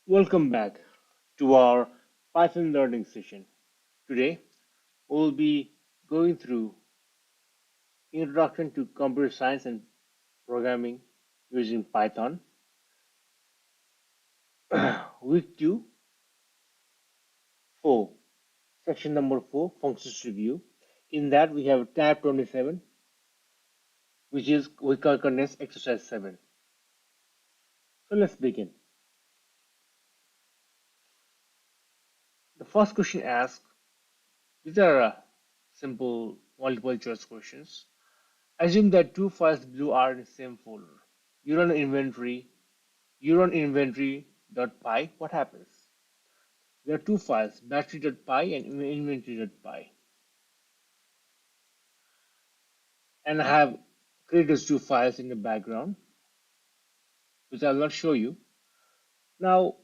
Welcome back to our Python learning session. Today, we'll be going through Introduction to Computer Science and Programming using Python, week 2, 4, section number 4, functions review. In that, we have tab 27, which is we call condense exercise 7. So let's begin. The first question asks, these are simple multiple choice questions. Assume that two files below are in the same folder. You run inventory, inventory.py. What happens? There are two files, battery.py and inventory.py. And I have created those two files in the background, which I'll not show you. Now,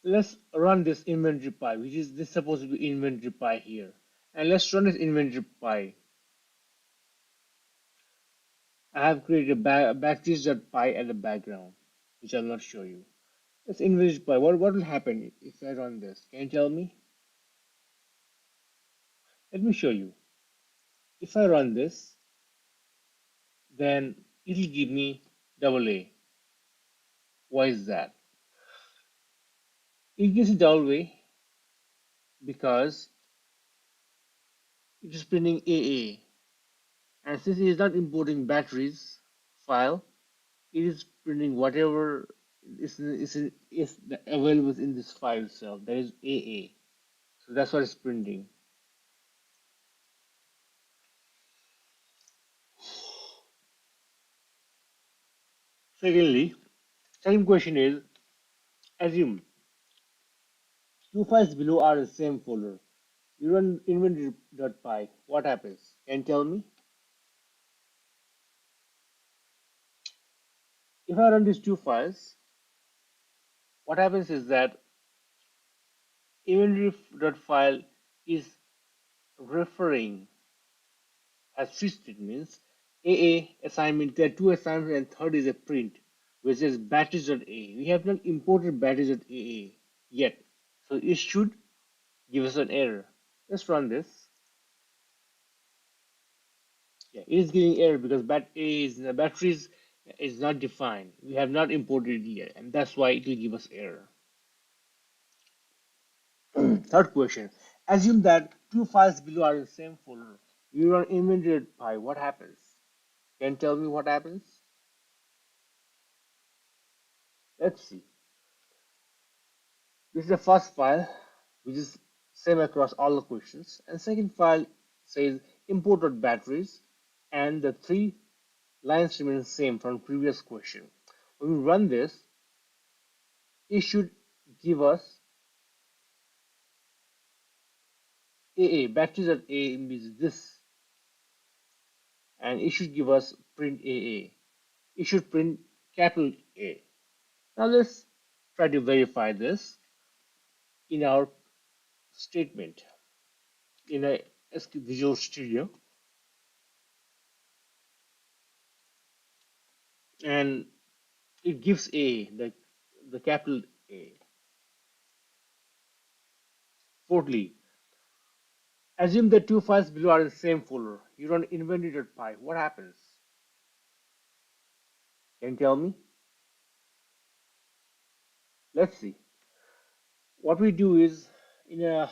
let's run this inventory.py, which is this supposed to be inventory.py here. And let's run this inventory.py. I have created a batteries.py at the background, which I'll not show you. Let's inventory.py. What will happen if I run this? Can you tell me? Let me show you. If I run this, then it will give me double A. Why is that? It gives it double A because it is printing AA. And since it is not importing batteries file, it is printing whatever is available in this file itself. That is AA. So that's what it's printing. Secondly, second question is, assume two files below are in the same folder. You run inventory.py. What happens? Can you tell me? If I run these two files, what happens is that inventory.file is referring as three statements. AA assignment, there are two assignments, and third is a print, which is batteries.a. We have not imported batteries.aa yet, so it should give us an error. Let's run this. Yeah, it is giving error because batteries is not defined. We have not imported it yet, and that's why it will give us error. Third question. Assume that two files below are in the same folder. You run inventory.py. What happens? Can you tell me what happens? Let's see. This is the first file, which is same across all the questions. And second file says imported batteries, and the three lines remain the same from previous question. When we run this, it should give us AA, batteries at A means this, and it should give us print AA. It should print capital A. Now let's try to verify this in our statement in a Visual Studio, and it gives A, the capital A. Fourthly, assume the two files below are in the same folder. You run inventory.py. What happens? Can you tell me? Let's see. What we do is in a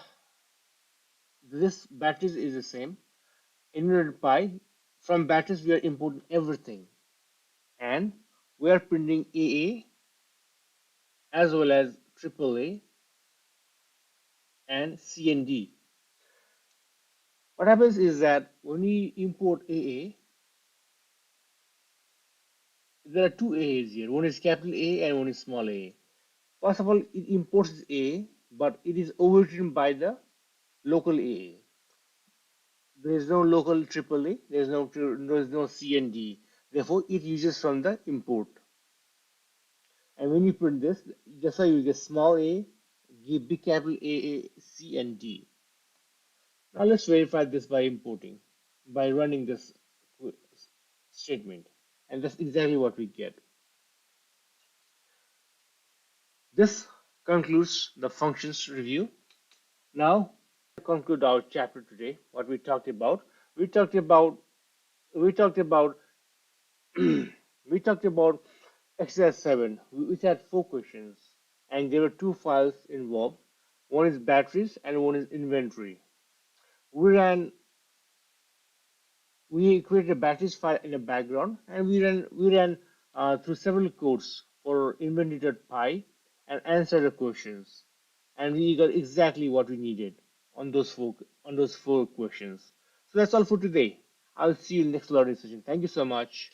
this batteries is the same. Inventory.py, from batteries we are importing everything, and we are printing AA as well as AAA and C and D. What happens is that when we import AA, there are two A's here. One is capital A and one is small a. First of all, it imports A, but it is overwritten by the local A. There is no local AAA. There is no C and D. Therefore, it uses from the import. And when you print this, that's why you get small a, give big capital A, C, and D. Now let's verify this by importing, by running this statement. And that's exactly what we get. This concludes the functions review. Now, to conclude our chapter today, what we talked about, we talked about we talked about we talked about exercise 7, which had 4 questions, and there were 2 files involved. One is batteries and one is inventory. We ran we created a batteries file in the background, and we ran through several codes for inventory.py and answered the questions, and we got exactly what we needed on those four questions. So that's all for today. I'll see you in the next learning session. Thank you so much.